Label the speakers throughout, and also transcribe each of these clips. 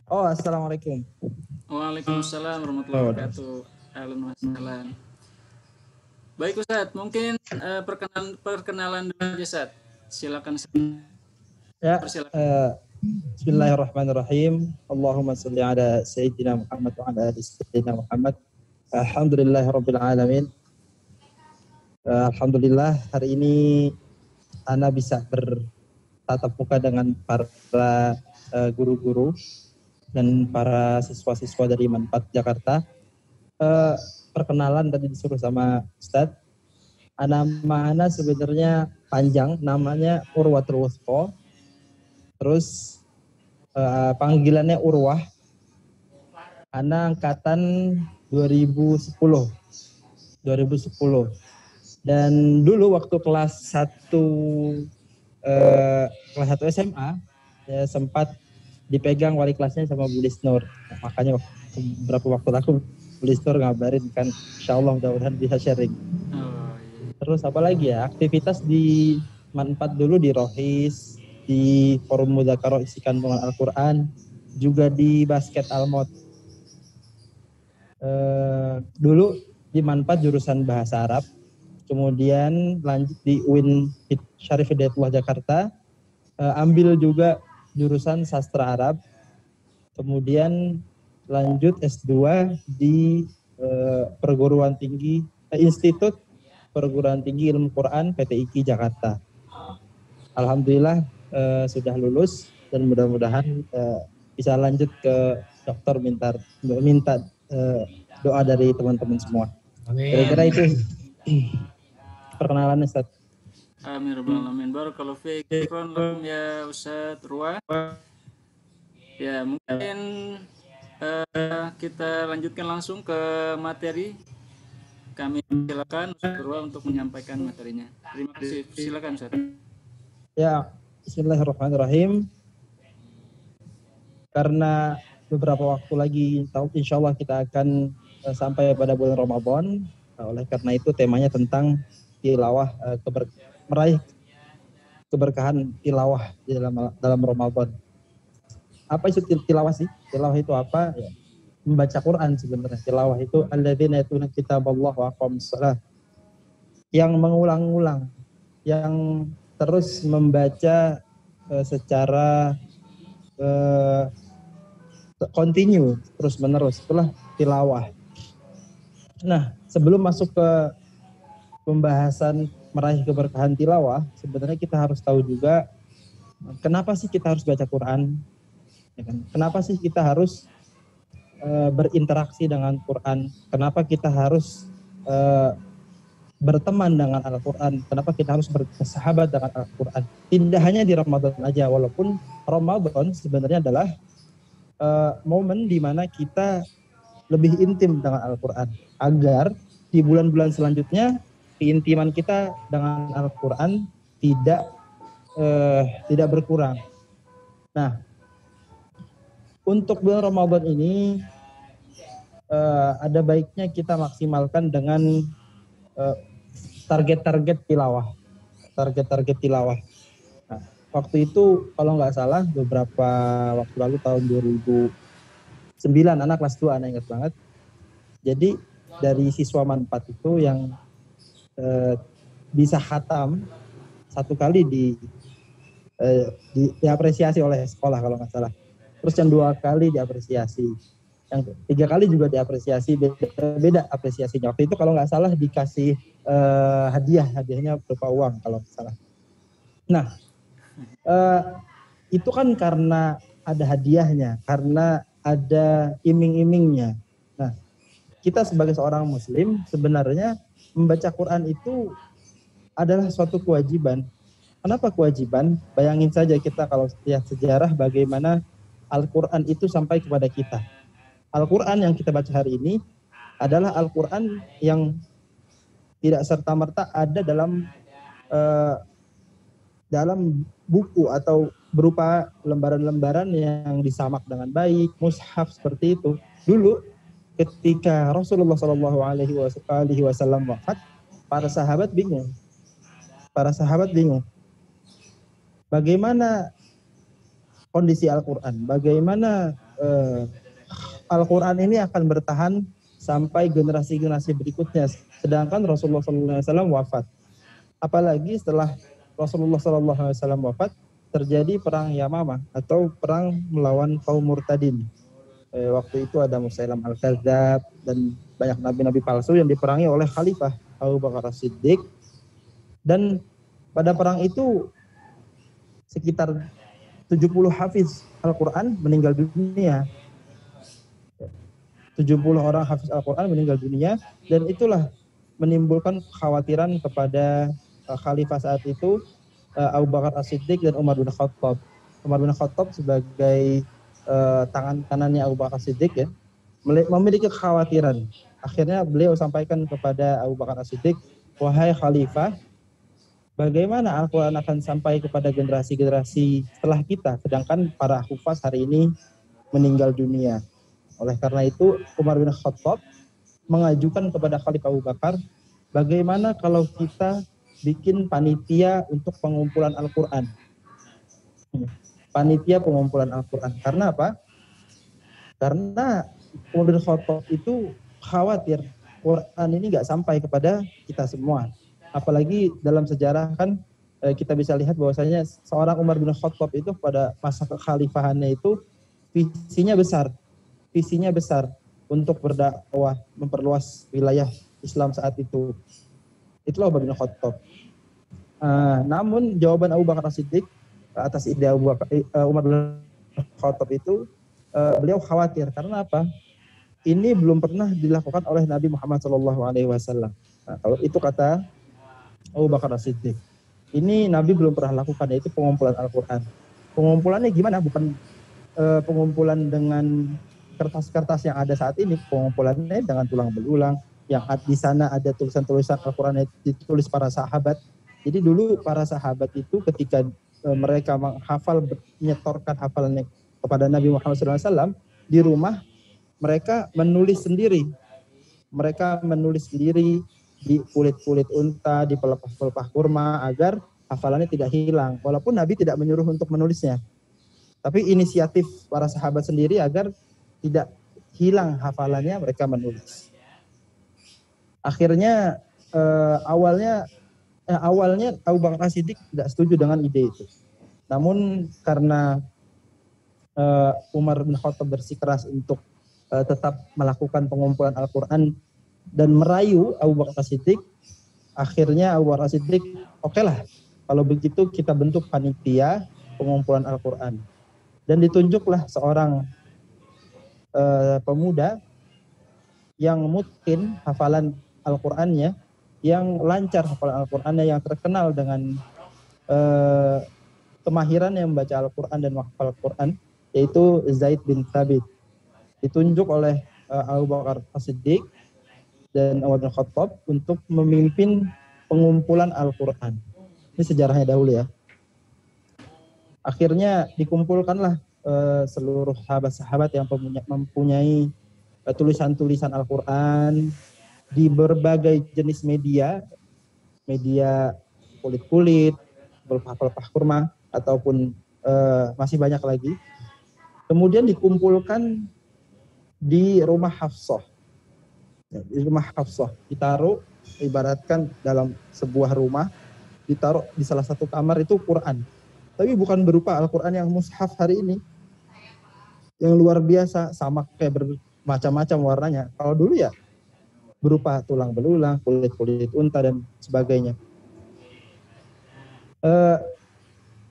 Speaker 1: Oh, assalamualaikum.
Speaker 2: Waalaikumsalam warahmatullahi
Speaker 1: Oh,
Speaker 2: wabarakatuh. Ahlan wa sahlan. Baik Ustadz, mungkin perkenalan dulu aja Ustadz. Silakan
Speaker 1: ya.
Speaker 2: persilakan.
Speaker 1: Bismillahirrahmanirrahim. Allahumma salli ala Sayyidina Muhammad wa ala ali Sayyidina Muhammad. Alhamdulillahirabbil alamin. Alhamdulillah hari ini Ana bisa bertatap muka dengan para guru-guru dan para siswa-siswa dari Manfaat Jakarta. Perkenalan tadi disuruh sama Ustadz. Nama Ana sebenarnya panjang, namanya Urwatul Wuthqa. Terus panggilannya Urwah. Ana angkatan 2010. Dan dulu waktu kelas 1 SMA ya, sempat dipegang wali kelasnya sama Bu Lisnur. Makanya beberapa waktu lalu Bu Lisnur ngabarin kan, insyaallah mudah-mudahan bisa sharing. Terus apa lagi ya, aktivitas di Manfaat dulu di Rohis, di Forum Mudzakarah isi kandungan Al-Quran, juga di Basket Almot. Dulu di Manfaat jurusan Bahasa Arab, kemudian lanjut di UIN Syarif Hidayatullah Jakarta, ambil juga jurusan Sastra Arab, kemudian lanjut S2 di Perguruan Tinggi Institut Perguruan Tinggi Ilmu Quran PT IKI Jakarta. Alhamdulillah sudah lulus dan mudah-mudahan bisa lanjut ke dokter, minta doa dari teman-teman semua. Kira-kira itu perkenalan Ustaz.
Speaker 2: Amin rabbal alamin. Barakallahu fiik. Syukran lakum ya Ustadz Ruwa. Ya, mungkin kita lanjutkan langsung ke materi. Kami silakan Ustadz Ruwa untuk menyampaikan materinya. Terima kasih. Silakan Ustadz.
Speaker 1: Ya, bismillahirrahmanirrahim. Karena beberapa waktu lagi insya Allah kita akan sampai pada bulan Ramadan. Oleh karena itu temanya tentang tilawah, meraih keberkahan tilawah di dalam Ramadan. Apa itu tilawah sih? Tilawah itu apa? Ya, membaca Quran sebenarnya. Tilawah itu alladzina yatluna kitaballah wa aqamus shalah. Yang mengulang-ulang, yang terus membaca secara continue, terus menerus, itulah tilawah. Nah, sebelum masuk ke pembahasan meraih keberkahan tilawah, sebenarnya kita harus tahu juga kenapa sih kita harus baca Quran, ya kan? Kenapa sih kita harus berinteraksi dengan Quran? Kenapa kita harus berteman dengan Al-Quran? Kenapa kita harus bersahabat dengan Al-Quran? Tidak hanya di Ramadan aja, walaupun Ramadan sebenarnya adalah momen di mana kita lebih intim dengan Al-Quran, agar di bulan-bulan selanjutnya keintiman kita dengan Al-Quran tidak berkurang. Nah, untuk bulan Ramadan ini ada baiknya kita maksimalkan dengan target-target tilawah. Nah, waktu itu kalau nggak salah beberapa waktu lalu tahun 2009, anak kelas 2, anak ingat banget. Jadi dari siswa Manfaat itu yang bisa khatam satu kali diapresiasi oleh sekolah kalau nggak salah. Terus yang 2 kali diapresiasi, yang 3 kali juga diapresiasi, beda apresiasinya. Waktu itu kalau nggak salah dikasih hadiahnya berupa uang kalau nggak salah. Nah, itu kan karena ada hadiahnya, karena ada iming-imingnya. Nah, kita sebagai seorang muslim sebenarnya membaca Quran itu adalah suatu kewajiban. Kenapa kewajiban? Bayangin saja kita kalau lihat sejarah bagaimana Al-Quran itu sampai kepada kita. Al-Quran yang kita baca hari ini adalah Al-Quran yang tidak serta-merta ada dalam buku atau berupa lembaran-lembaran yang disamak dengan baik, mushaf seperti itu. Dulu ketika Rasulullah Shallallahu Alaihi Wasallam wafat, para sahabat bingung. Bagaimana kondisi Al-Quran. Bagaimana Al-Quran ini akan bertahan sampai generasi-generasi berikutnya. Sedangkan Rasulullah SAW wafat. Apalagi setelah Rasulullah SAW wafat, terjadi perang Yamamah atau perang melawan kaum murtadin. Waktu itu ada Musailam al-Kadzab dan banyak nabi-nabi palsu yang diperangi oleh Khalifah Abu Bakar As-Siddiq. Dan pada perang itu sekitar 70 hafiz Al-Quran meninggal dunia. 70 orang hafiz Al-Quran meninggal dunia, dan itulah menimbulkan kekhawatiran kepada Khalifah saat itu, Abu Bakar As-Siddiq dan Umar bin Khattab. Umar bin Khattab sebagai tangan kanannya Abu Bakar As-Siddiq ya, memiliki kekhawatiran. Akhirnya beliau sampaikan kepada Abu Bakar As-Siddiq, wahai Khalifah, bagaimana Al-Quran akan sampai kepada generasi-generasi setelah kita, sedangkan para hufaz hari ini meninggal dunia. Oleh karena itu, Umar bin Khattab mengajukan kepada Khalifah Abu Bakar, bagaimana kalau kita bikin panitia untuk pengumpulan Al-Quran. Panitia pengumpulan Al-Quran. Karena apa? Karena Umar bin Khattab itu khawatir Quran ini nggak sampai kepada kita semua. Apalagi dalam sejarah kan kita bisa lihat bahwasanya seorang Umar bin Khattab itu pada masa kekhalifahannya itu visinya besar untuk berdakwah, memperluas wilayah Islam saat itu. Itulah Umar bin Khattab. Namun jawaban Abu Bakar As-Siddiq atas ide Umar bin Khattab itu, beliau khawatir karena apa? Ini belum pernah dilakukan oleh Nabi Muhammad SAW. Kalau itu kata Abu Bakar As-Siddiq. Ini Nabi belum pernah lakukan, yaitu pengumpulan Al-Quran. Pengumpulannya gimana? Bukan pengumpulan dengan kertas-kertas yang ada saat ini, pengumpulannya dengan tulang belulang, yang di sana ada tulisan-tulisan Al-Quran yang ditulis para sahabat. Jadi dulu para sahabat itu ketika mereka menghafal, menyetorkan hafalannya kepada Nabi Muhammad SAW, di rumah mereka menulis sendiri. Mereka menulis sendiri di kulit-kulit unta, di pelepah-pelepah kurma, agar hafalannya tidak hilang. Walaupun Nabi tidak menyuruh untuk menulisnya. Tapi inisiatif para sahabat sendiri agar tidak hilang hafalannya, mereka menulis. Akhirnya awalnya Abu Bakar As-Siddiq tidak setuju dengan ide itu. Namun karena Umar bin Khattab bersikeras untuk tetap melakukan pengumpulan Al-Quran dan merayu Abu Bakar As-Siddiq, akhirnya Abu Bakar As-Siddiq, oke lah, kalau begitu kita bentuk panitia pengumpulan Al-Quran. Dan ditunjuklah seorang pemuda yang mungkin hafalan Al-Qurannya, yang lancar hafalan Al-Qurannya, yang terkenal dengan kemahiran yang membaca Al-Quran dan menghafal Al-Quran, yaitu Zaid bin Thabit. Ditunjuk oleh Abu Bakar As-Siddiq dan Umar bin Khattab untuk memimpin pengumpulan Al-Quran. Ini sejarahnya dahulu ya. Akhirnya dikumpulkanlah seluruh sahabat-sahabat yang mempunyai tulisan-tulisan Al-Quran di berbagai jenis media kulit-kulit, pelepah-pelepah kurma, ataupun masih banyak lagi. Kemudian dikumpulkan di rumah Hafsah. Di rumah Hafsah ditaruh, ibaratkan dalam sebuah rumah, ditaruh di salah satu kamar itu Quran. Tapi bukan berupa Al-Quran yang mushaf hari ini, yang luar biasa, sama kayak bermacam-macam warnanya. Kalau dulu ya berupa tulang belulang, kulit-kulit unta dan sebagainya.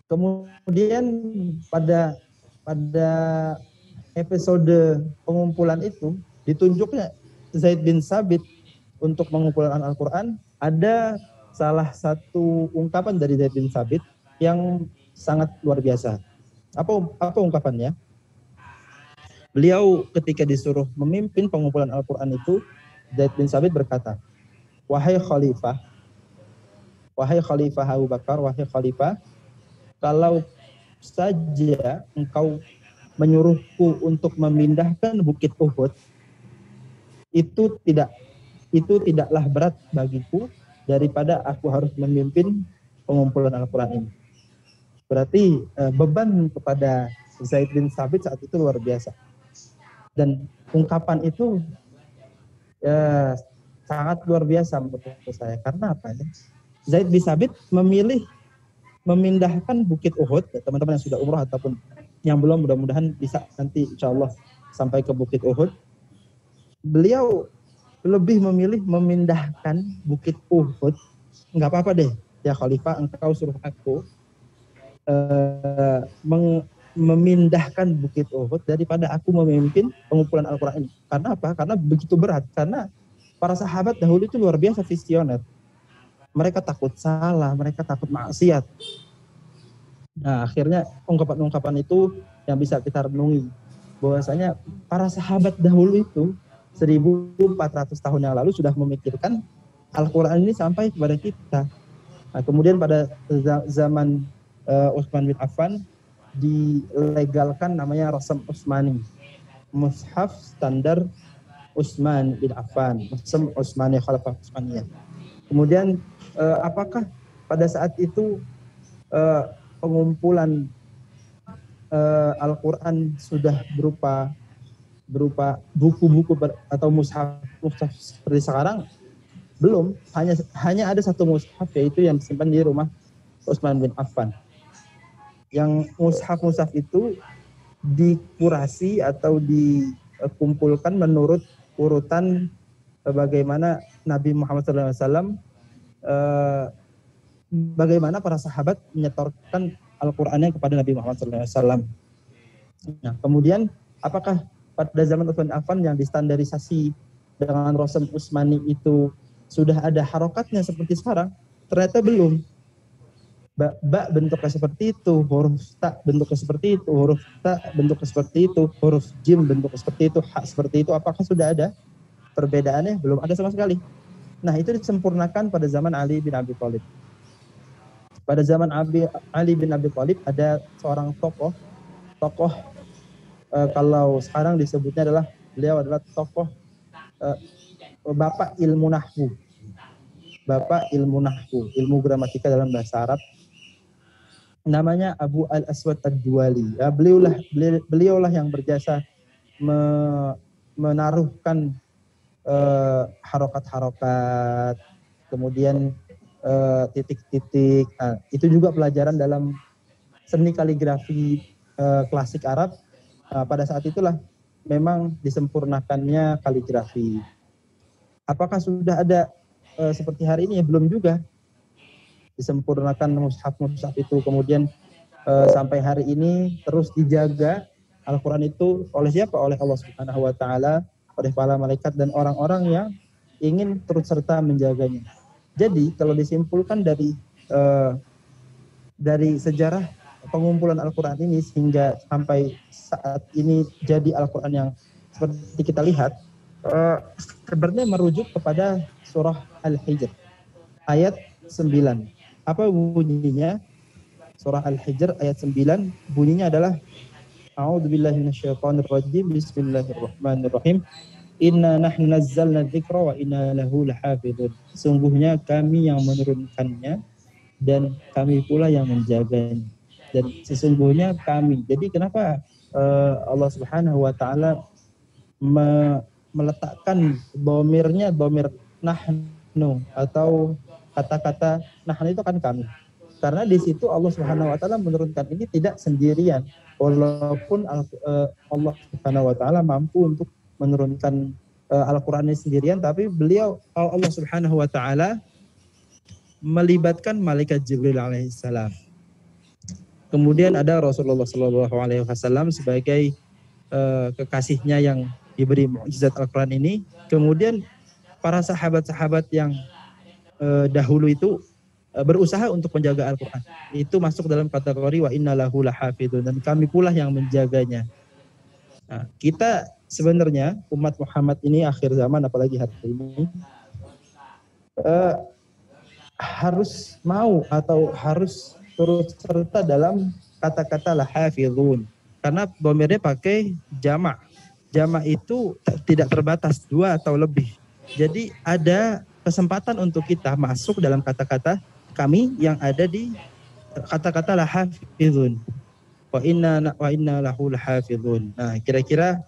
Speaker 1: Kemudian pada episode pengumpulan itu ditunjuknya Zaid bin Thabit untuk mengumpulkan Al-Quran. Ada salah satu ungkapan dari Zaid bin Thabit yang sangat luar biasa. Apa ungkapannya? Beliau ketika disuruh memimpin pengumpulan Al-Quran itu, Zaid bin Thabit berkata, wahai Khalifah Abu Bakar, wahai Khalifah, kalau saja engkau menyuruhku untuk memindahkan Bukit Uhud, itu tidaklah berat bagiku daripada aku harus memimpin pengumpulan Al-Quran ini. Berarti beban kepada Zaid bin Thabit saat itu luar biasa. Dan ungkapan itu ya, sangat luar biasa menurut saya. Karena apa ya? Zaid bin Thabit memilih memindahkan Bukit Uhud, ya, teman-teman yang sudah umrah ataupun yang belum, mudah-mudahan bisa nanti insya Allah sampai ke Bukit Uhud. Beliau lebih memilih memindahkan Bukit Uhud. Nggak apa-apa deh, ya Khalifah, engkau suruh aku memindahkan Bukit Uhud daripada aku memimpin pengumpulan Al-Quran ini. Karena apa? Karena begitu berat. Karena para sahabat dahulu itu luar biasa visioner. Mereka takut salah, mereka takut maksiat. Nah, akhirnya ungkapan-ungkapan itu yang bisa kita renungi. Bahwasanya para sahabat dahulu itu 1400 tahun yang lalu sudah memikirkan Al-Quran ini sampai kepada kita. Nah, kemudian pada zaman Utsman bin Affan dilegalkan namanya Rasam Utsmani, mushaf standar Utsman bin Affan, mushaf Utsmani, Khalifah Utsmaniyah. Kemudian apakah pada saat itu pengumpulan Al-Quran sudah berupa buku-buku atau mushaf seperti sekarang? Belum, hanya ada satu mushaf, yaitu yang disimpan di rumah Utsman bin Affan. Yang mushaf itu dikurasi atau dikumpulkan menurut urutan bagaimana Nabi Muhammad SAW, bagaimana para sahabat menyetorkan Al-Qur'annya kepada Nabi Muhammad SAW. Nah, kemudian apakah pada zaman Utsman bin Affan yang distandarisasi dengan Rasam Utsmani itu sudah ada harokatnya seperti sekarang? Ternyata belum. Ba bentuknya seperti itu, huruf ta bentuknya seperti itu, huruf ta bentuknya seperti itu, huruf jim bentuknya seperti itu, ha seperti itu. Apakah sudah ada perbedaannya? Belum ada sama sekali. Nah, itu disempurnakan pada zaman Ali bin Abi Thalib. Pada zaman Ali bin Abi Thalib ada seorang tokoh kalau sekarang disebutnya adalah beliau adalah tokoh bapak ilmu nahwu. Bapak ilmu nahwu, ilmu gramatika dalam bahasa Arab. Namanya Abu Al-Aswad Ad-Duwali. Ya, beliaulah yang berjasa menaruhkan harokat-harokat, kemudian titik-titik. Nah, itu juga pelajaran dalam seni kaligrafi klasik Arab. Pada saat itulah memang disempurnakannya kaligrafi. Apakah sudah ada seperti hari ini? Ya, belum juga. Disempurnakan mushaf itu, kemudian sampai hari ini terus dijaga Al-Quran itu oleh siapa? Oleh Allah Subhanahu wa Ta'ala, oleh para malaikat dan orang-orang yang ingin turut serta menjaganya. Jadi kalau disimpulkan dari sejarah pengumpulan Al-Quran ini sehingga sampai saat ini jadi Al-Quran yang seperti kita lihat, sebenarnya merujuk kepada surah Al-Hijr ayat 9. Apa bunyinya? Surah Al-Hijr ayat 9 bunyinya adalah A'udzubillahi minasyaitonirrajim. Bismillahirrahmanirrahim. Inna nahnu nazzalna dzikra wa inna lahu lahafizun. Sungguhnya kami yang menurunkannya dan kami pula yang menjaganya. Dan sesungguhnya kami. Jadi kenapa Allah Subhanahu wa Ta'ala meletakkan dhamirnya dhamir nahnu, atau kata-kata nahnu itu kan kami. Karena di situ Allah Subhanahu wa Ta'ala menurunkan ini tidak sendirian. Walaupun Allah Subhanahu wa Ta'ala mampu untuk menurunkan Al-Qur'an ini sendirian, tapi Allah Subhanahu wa Ta'ala melibatkan malaikat Jibril alaihissalam. Kemudian ada Rasulullah sallallahu alaihi wasallam sebagai kekasihnya yang diberi mukjizat Al-Qur'an ini. Kemudian para sahabat-sahabat yang dahulu itu berusaha untuk menjaga Al-Quran. Itu masuk dalam kategori wa inna lahu lahafidun, dan kami pula yang menjaganya. Nah, kita sebenarnya umat Muhammad ini akhir zaman, apalagi hari ini, harus mau atau harus turut serta dalam kata-kata lahafidun, karena dhamirnya pakai jamak. Jamak itu tidak terbatas, 2 atau lebih. Jadi ada kesempatan untuk kita masuk dalam kata-kata kami yang ada di kata-kata lahafizun. wa inna lahu lahafizun. Nah, kira-kira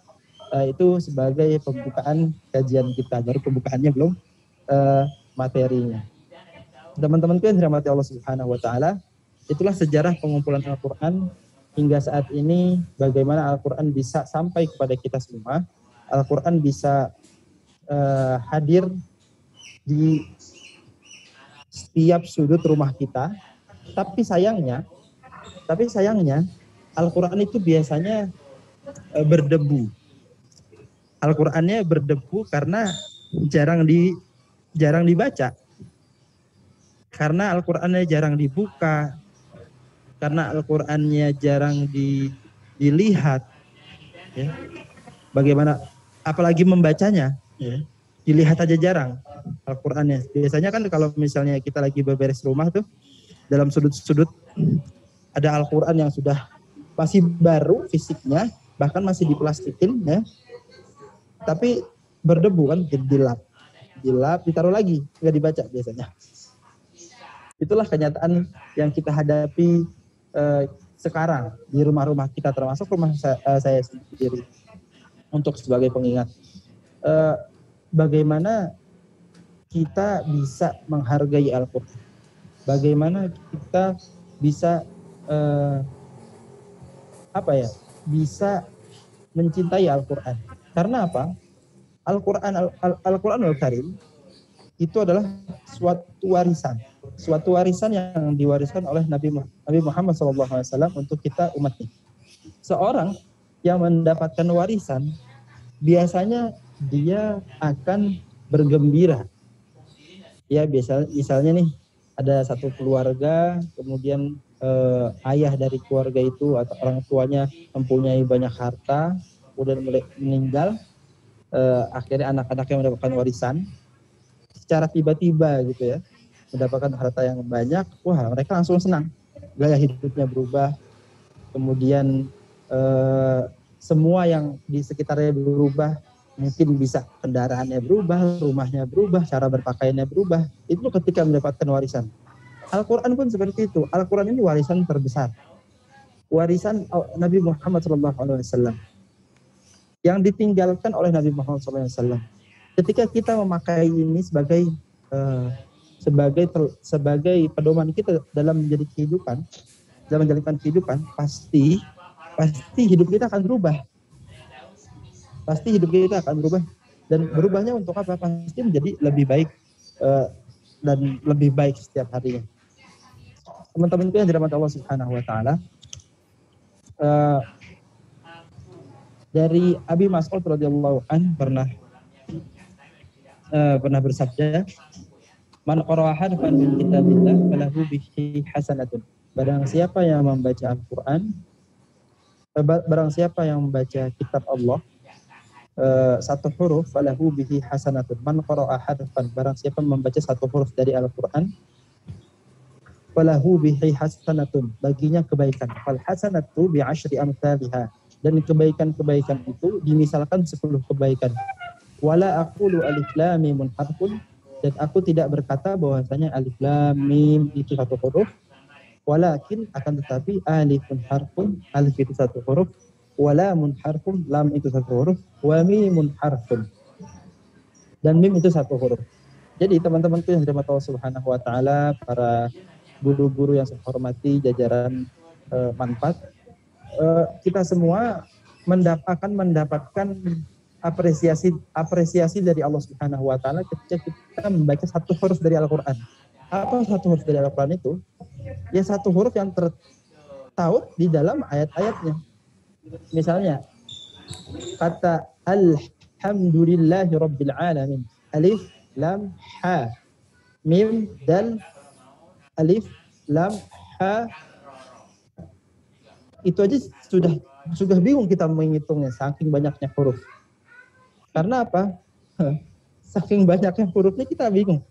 Speaker 1: itu sebagai pembukaan kajian kita. Baru pembukaannya, belum materinya. Teman-temanku yang dirahmati Allah Subhanahu wa taala, itulah sejarah pengumpulan Al-Qur'an hingga saat ini, bagaimana Al-Qur'an bisa sampai kepada kita semua. Al-Qur'an bisa hadir di setiap sudut rumah kita. Tapi sayangnya Al-Qur'an itu biasanya berdebu. Al-Qur'annya berdebu karena jarang dibaca. Karena Al-Qur'annya jarang dibuka, karena Al-Qur'annya jarang dilihat, ya. Bagaimana apalagi membacanya, ya. Dilihat aja jarang Al-Qur'annya. Biasanya kan kalau misalnya kita lagi beberes rumah tuh, dalam sudut-sudut ada Al-Qur'an yang sudah masih baru fisiknya, bahkan masih diplastikin, ya. Tapi berdebu kan, dilap, ditaruh lagi, nggak dibaca biasanya. Itulah kenyataan yang kita hadapi sekarang di rumah-rumah kita, termasuk rumah saya sendiri. Untuk sebagai pengingat, bagaimana kita bisa menghargai Al-Quran, bagaimana kita bisa bisa mencintai Al-Quran. Karena apa? Al-Quranul Karim itu adalah suatu warisan yang diwariskan oleh Nabi Muhammad SAW untuk kita umatnya. Seorang yang mendapatkan warisan biasanya dia akan bergembira. Ya, misalnya nih ada satu keluarga, kemudian ayah dari keluarga itu atau orang tuanya mempunyai banyak harta, kemudian meninggal, akhirnya anak-anaknya mendapatkan warisan secara tiba-tiba gitu ya, mendapatkan harta yang banyak. Wah, mereka langsung senang, gaya hidupnya berubah, kemudian semua yang di sekitarnya berubah, mungkin bisa kendaraannya berubah, rumahnya berubah, cara berpakaiannya berubah. Itu ketika mendapatkan warisan. Al-Quran pun seperti itu. Al-Quran ini warisan terbesar, warisan Nabi Muhammad SAW yang ditinggalkan oleh Nabi Muhammad SAW. Ketika kita memakai ini sebagai pedoman kita dalam menjadi kehidupan, dalam menjalankan kehidupan, pasti hidup kita akan berubah. Pasti hidup kita akan berubah, dan berubahnya untuk apa? Pasti menjadi lebih baik dan lebih baik setiap harinya. Teman-temanku yang dirahmati Allah Subhanahu wa taala, dari Abi Mas'ud radhiyallahu an pernah bersabda, "Man qara'a harfan min kitabillah falahu bihi hasanatun." Barang siapa yang membaca Al-Qur'an, barang siapa yang membaca kitab Allah satu huruf, falahu bihi hasanatun. Man qara'a harfan, barang siapa membaca satu huruf dari Al-Qur'an, falahu bihi hasanatun, baginya kebaikan. Fal hasanatu bi asyri amsalha, dan kebaikan-kebaikan itu dimisalkan 10 kebaikan. Wala aqulu alif lam mim harfun, dan aku tidak berkata bahwasanya alif lam mim itu satu huruf, walakin akan tetapi alifun harfun, alif itu satu huruf, walamun harfun, lam itu satu huruf, wa mimun harfun, dan mim itu satu huruf. Jadi teman-temanku yang dirahmati Allah Subhanahu wa taala, para guru-guru yang saya hormati, jajaran manfaat, kita semua akan mendapatkan apresiasi dari Allah Subhanahu wa taala ketika kita membaca satu huruf dari Al-Qur'an. Apa satu huruf dari Al-Qur'an itu? Ya, satu huruf yang tertaut di dalam ayat-ayatnya. Misalnya kata alhamdulillahi rabbil alamin, alif lam ha mim dal, alif lam ha, itu aja sudah bingung kita menghitungnya, saking banyaknya huruf. Karena apa? Saking banyaknya hurufnya kita bingung.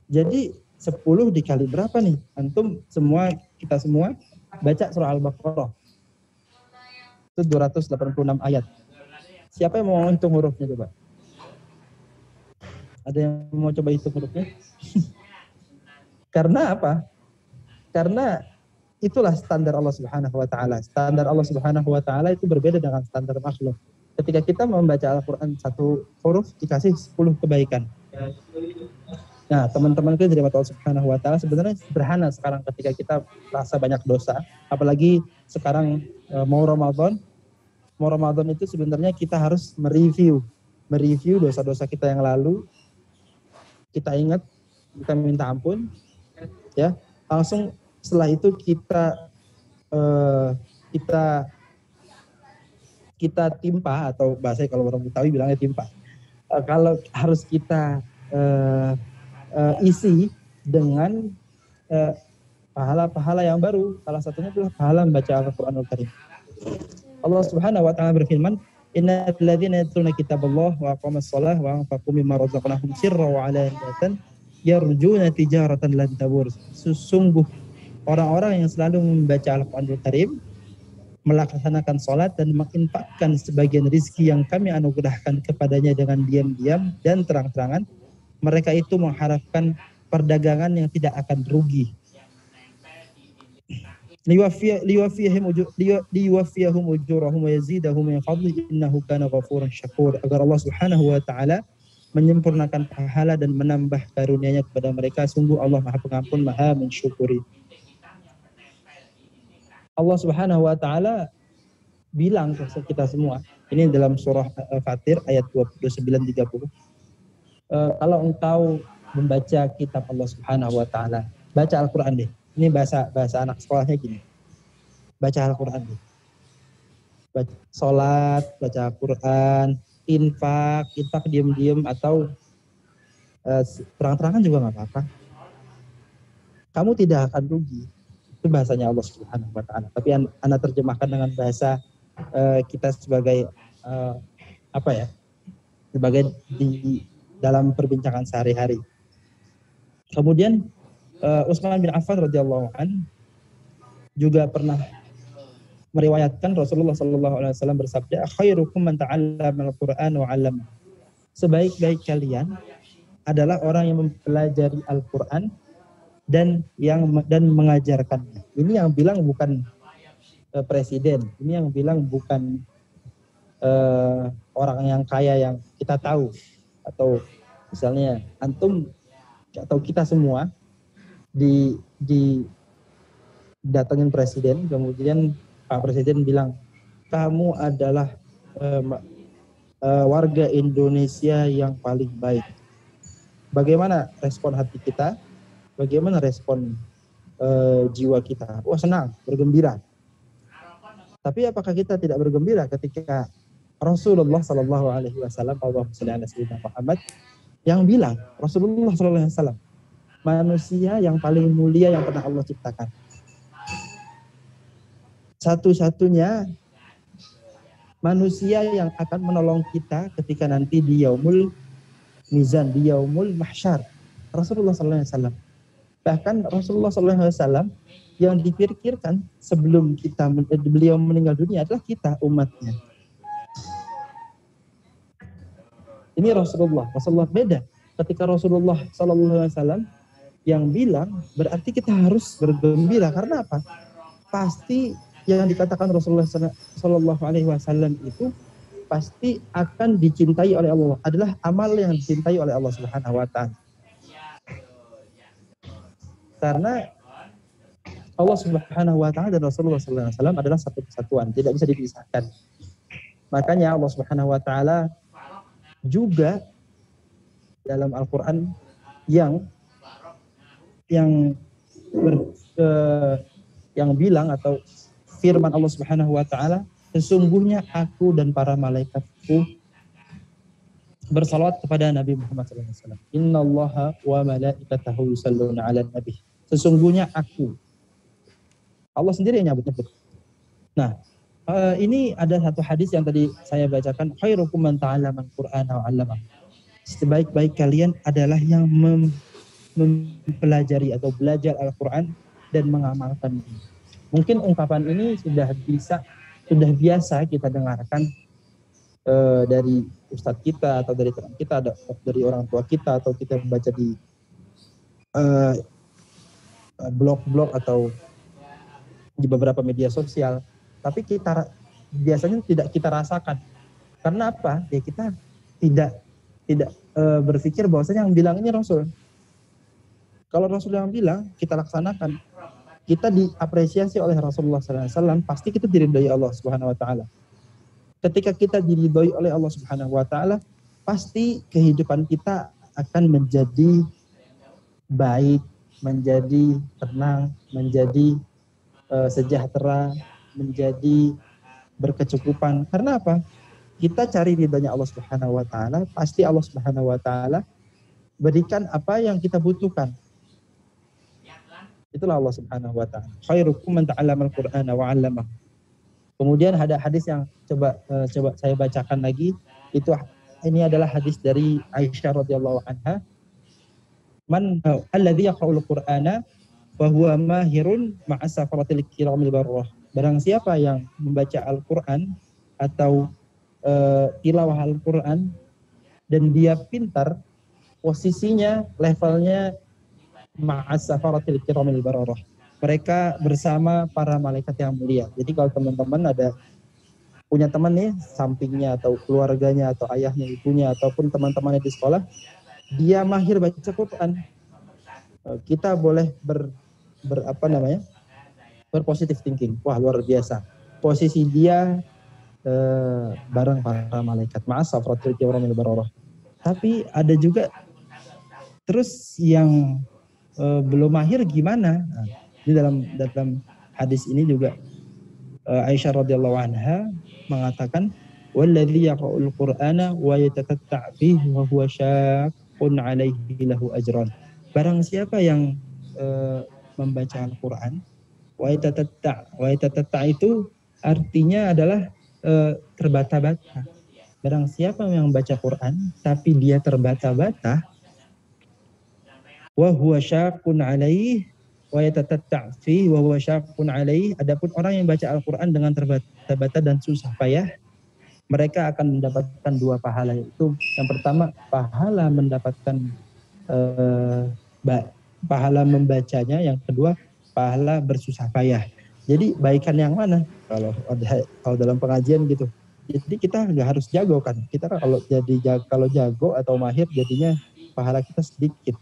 Speaker 1: Jadi 10 dikali berapa nih? Antum semua, kita semua baca surah Al-Baqarah itu 286 ayat. Siapa yang mau hitung hurufnya coba? Ada yang mau coba hitung hurufnya? Karena apa? Karena itulah standar Allah Subhanahu wa taala. Standar Allah Subhanahu wa taala itu berbeda dengan standar makhluk. Ketika kita membaca Al-Qur'an satu huruf dikasih 10 kebaikan. Nah, teman-teman kita dari Allah Subhanahu wa taala sebenarnya sederhana sekarang ketika kita rasa banyak dosa, apalagi sekarang mau Ramadan. Mau Ramadan itu sebenarnya kita harus mereview dosa-dosa kita yang lalu. Kita ingat, kita minta ampun, ya. Langsung setelah itu kita timpa, atau bahasa kalau orang Betawi bilangnya timpa. Kalau harus kita isi dengan pahala-pahala yang baru. Salah satunya adalah pahala membaca Al-Qur'anul Karim. Allah Subhanahu wa taala berfirman, "Innal ladzina yatluna kitaballah wa aqamas shalah wa anfaqu mimma razaqnahum sirran wa 'alaniyatan yarjuna tijaratan lan tabur." Sesungguh orang-orang yang selalu membaca Al-Qur'anul Karim, melaksanakan salat dan menginfakkan sebagian rizki yang kami anugerahkan kepadanya dengan diam-diam dan terang-terangan, mereka itu mengharapkan perdagangan yang tidak akan rugi. Liwafiyahum ujurahum wa yazidahum min fadlihi innahu kana ghafuran syakur. Agar Allah Subhanahu wa taala menyempurnakan pahala dan menambah karunia-Nya kepada mereka. Sungguh Allah Maha Pengampun, Maha mensyukuri. Allah Subhanahu wa taala bilang ke kita semua, ini dalam surah Fatir ayat 29-30. Kalau engkau membaca kitab Allah Subhanahu wa taala, baca Al-Qur'an deh. Ini bahasa anak sekolahnya gini. Baca Al-Qur'an deh. Baca salat, baca Al-Qur'an, infak diam-diam atau terang-terangan juga enggak apa-apa. Kamu tidak akan rugi. Itu bahasanya Allah Subhanahu wa taala. Tapi Anda terjemahkan dengan bahasa kita sebagai sebagai di dalam perbincangan sehari-hari. Kemudian Utsman bin Affan radhiyallahu an juga pernah meriwayatkan Rasulullah sallallahu alaihi wasallam bersabda, "Khairukum man ta'allama al-Qur'an wa 'allama." Sebaik-baik kalian adalah orang yang mempelajari Al-Qur'an dan mengajarkannya. Ini yang bilang bukan presiden, ini yang bilang bukan orang yang kaya yang kita tahu, atau misalnya antum atau kita semua datangin presiden, kemudian Pak Presiden bilang, kamu adalah warga Indonesia yang paling baik. Bagaimana respon hati kita? Bagaimana respon jiwa kita? Wah, senang, bergembira. Tapi apakah kita tidak bergembira ketika Rasulullah Sallallahu Alaihi Wasallam, Allahumma shalli ala sayyidina Muhammad, yang bilang, Rasulullah Sallallahu Alaihi Wasallam, manusia yang paling mulia yang pernah Allah ciptakan. Satu-satunya manusia yang akan menolong kita ketika nanti di yaumul mizan, di yaumul mahsyar, Rasulullah Sallallahu Alaihi Wasallam. Bahkan Rasulullah Sallallahu Alaihi Wasallam yang dipikirkan sebelum beliau meninggal dunia adalah kita, umatnya. Ini Rasulullah beda. Ketika Rasulullah Sallallahu Alaihi Wasallam yang bilang, berarti kita harus bergembira. Karena apa? Pasti yang dikatakan Rasulullah Sallallahu Alaihi Wasallam itu pasti akan dicintai oleh Allah. Adalah amal yang dicintai oleh Allah Subhanahu Wa Taala. Karena Allah Subhanahu Wa Taala dan Rasulullah Sallallahu Alaihi Wasallam adalah satu kesatuan, tidak bisa dipisahkan. Makanya Allah Subhanahu Wa Taala juga dalam Al-Quran yang bilang, atau firman Allah Subhanahu wa taala, sesungguhnya aku dan para malaikatku bersalawat kepada Nabi Muhammad SAW. Innallaha wa malaikatahu yusalluna 'alan nabi. Sesungguhnya aku. Allah sendiri yang nyebut-nyebut. Nah, ini ada satu hadis yang tadi saya bacakan, khairukum man ta'allama al-Qur'ana wa 'allama. Sebaik-baik kalian adalah yang mempelajari atau belajar Al-Qur'an dan mengamalkan. Mungkin ungkapan ini sudah biasa kita dengarkan dari ustadz kita atau dari teman kita, dari orang tua kita, atau kita membaca di blog-blog atau di beberapa media sosial, tapi kita biasanya tidak kita rasakan. Karena apa? Ya kita tidak berpikir bahwasanya yang bilang ini Rasul. Kalau Rasul yang bilang, kita laksanakan. Kita diapresiasi oleh Rasulullah SAW, pasti kita diridhoi Allah Subhanahu Wa Taala. Ketika kita diridhoi oleh Allah Subhanahu Wa Taala, pasti kehidupan kita akan menjadi baik, menjadi tenang, menjadi sejahtera, menjadi berkecukupan. Karena apa? Kita cari ridhonya Allah Subhanahu Wa Taala, pasti Allah Subhanahu Wa Taala berikan apa yang kita butuhkan. Itulah Allah Subhanahu Wa Taala. Khairukum man ta'allama al-Qur'ana wa 'allamahu. Kemudian ada hadis yang coba saya bacakan lagi. Ini adalah hadis dari Aisyah radhiyallahu anha. Man alladzi yaqra'ul Qur'ana wa huwa mahirun ma'a safaratil kiramil barrah. Barang siapa yang membaca Al-Qur'an atau tilawah Al-Qur'an dan dia pintar, posisinya, levelnya ma'as safaratil kiramil bararah. Mereka bersama para malaikat yang mulia. Jadi kalau teman-teman ada punya teman nih, sampingnya atau keluarganya atau ayahnya, ibunya ataupun teman-temannya di sekolah, dia mahir baca Quran, kita boleh berpositif thinking. Wah, luar biasa. Posisi dia bareng para malaikat, ma'as safaratil kiramil bararah. Tapi ada juga terus yang belum mahir gimana? Nah, ini dalam hadis ini juga Aisyah radhiyallahu anha mengatakan, "Walladzi yaqra'ul Qur'ana wa yatatatta' fihi wa huwa syaqqun 'alaihi lahu ajran." Barang siapa yang membaca Al-Qur'an, wa yatatatta' itu artinya adalah terbata-bata. Barang siapa yang membaca Quran tapi dia terbata-bata, wa huwa syaqqun 'alaihi wa yatatatta' fi wa huwa syaqqun 'alaihi. Adapun orang yang baca Al-Qur'an dengan terbata-bata dan susah payah, mereka akan mendapatkan dua pahala, yaitu yang pertama pahala mendapatkan pahala membacanya, yang kedua pahala bersusah payah. Jadi baikan yang mana? Kalau dalam pengajian gitu. Jadi kita nggak harus jago kan. Kita kalau jago atau mahir jadinya pahala kita sedikit.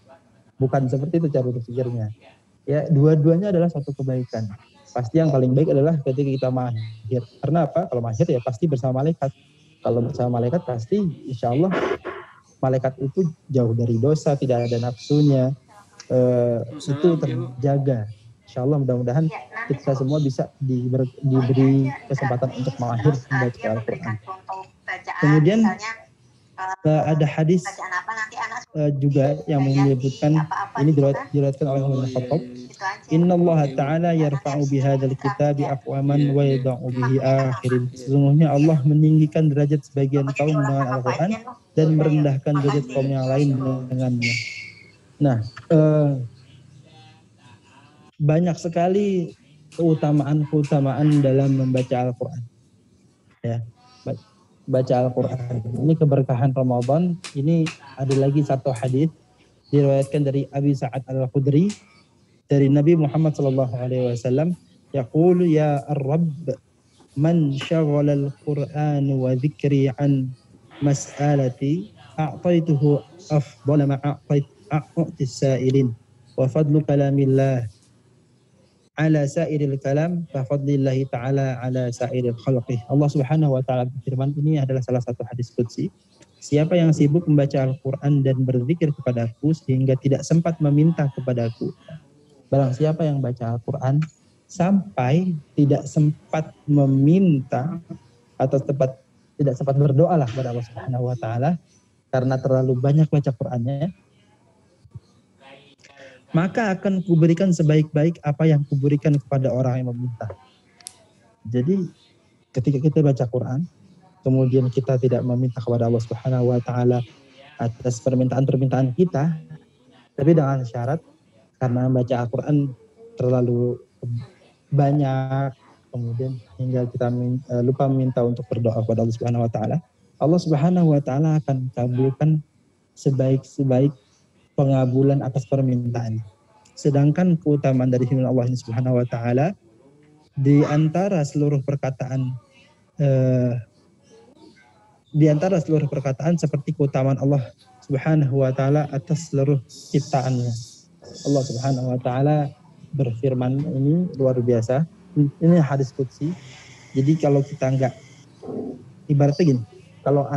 Speaker 1: Bukan seperti itu cara berpikirnya. Ya, dua-duanya adalah satu kebaikan. Pasti yang paling baik adalah ketika kita mahir. Karena apa? Kalau mahir ya pasti bersama malaikat. Kalau bersama malaikat pasti insya Allah malaikat itu jauh dari dosa, tidak ada nafsunya. Itu terjaga. Insya Allah mudah-mudahan kita semua bisa diberi kesempatan untuk mahir membaca Al-Quran. Kemudian ada hadis juga yang menyebutkan, ini diriwayatkan oleh Umar bin Khattab, Innallaha ta'ala yarfa'u bihadzal kitabi aqwaman wa yada'u bihi akhirin. Sesungguhnya Allah meninggikan derajat sebagian kaum dengan Al-Quran dan merendahkan derajat kaum yang lain dengannya. Nah, banyak sekali keutamaan dalam membaca Al-Quran. Ya, baca Al-Quran. Ini keberkahan Ramadan. Ini ada lagi satu hadis diriwayatkan dari Abi Sa'ad Al-Khudri dari Nabi Muhammad SAW. Yaqulu ya Ar-Rabb man syaghala al-Quran wa dzikri an mas'alati a'taituhu afdala ma a'tis sa'ilin wa fadlu kalamillah ala sa'iril kalam fa fadlillahi ta'ala ala sa'iril khalqih. Allah Subhanahu wa taala berfirman, ini adalah salah satu hadis qudsi. Siapa yang sibuk membaca Al-Qur'an dan berzikir kepadaku sehingga tidak sempat meminta kepadaku. Barang siapa yang baca Al-Qur'an sampai tidak sempat meminta atau tidak sempat berdoa lah kepada Allah Subhanahu wa taala karena terlalu banyak baca Qur'annya, maka akan kuberikan sebaik-baik apa yang kuberikan kepada orang yang meminta. Jadi ketika kita baca Quran, kemudian kita tidak meminta kepada Allah Subhanahu wa taala atas permintaan-permintaan kita, tapi dengan syarat karena membaca Al-Quran terlalu banyak, kemudian hingga kita lupa meminta untuk berdoa kepada Allah Subhanahu wa taala, Allah Subhanahu wa taala akan kabulkan sebaik-sebaik pengabulan atas permintaan. Sedangkan keutamaan dari firman Allah Subhanahu wa taala, di antara seluruh perkataan seperti keutamaan Allah Subhanahu wa taala atas seluruh ciptaannya. Allah Subhanahu wa taala berfirman, ini luar biasa. Ini hadis qudsi. Jadi kalau kita enggak, ibaratnya gini, kalau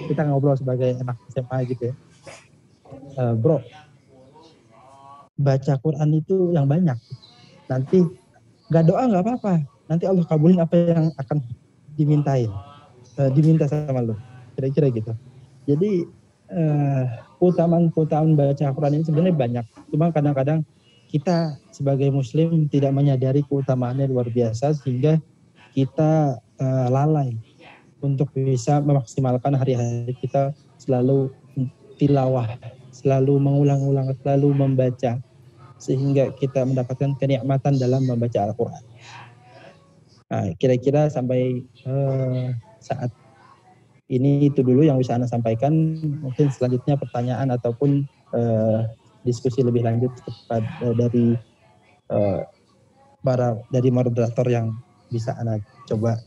Speaker 1: kita ngobrol sebagai anak SMA gitu ya, bro, baca Quran itu yang banyak. Nanti nggak doa nggak apa-apa. Nanti Allah kabulin apa yang akan diminta sama lo. Kira-kira gitu. Jadi keutamaan baca Quran ini sebenarnya banyak. Cuma kadang-kadang kita sebagai Muslim tidak menyadari keutamaannya luar biasa sehingga kita lalai untuk bisa memaksimalkan hari-hari kita selalu tilawah, selalu mengulang-ulang, selalu membaca, sehingga kita mendapatkan kenikmatan dalam membaca Al-Quran. Nah, kira-kira sampai saat ini itu dulu yang bisa Anda sampaikan. Mungkin selanjutnya pertanyaan ataupun diskusi lebih lanjut dari moderator yang bisa Anda coba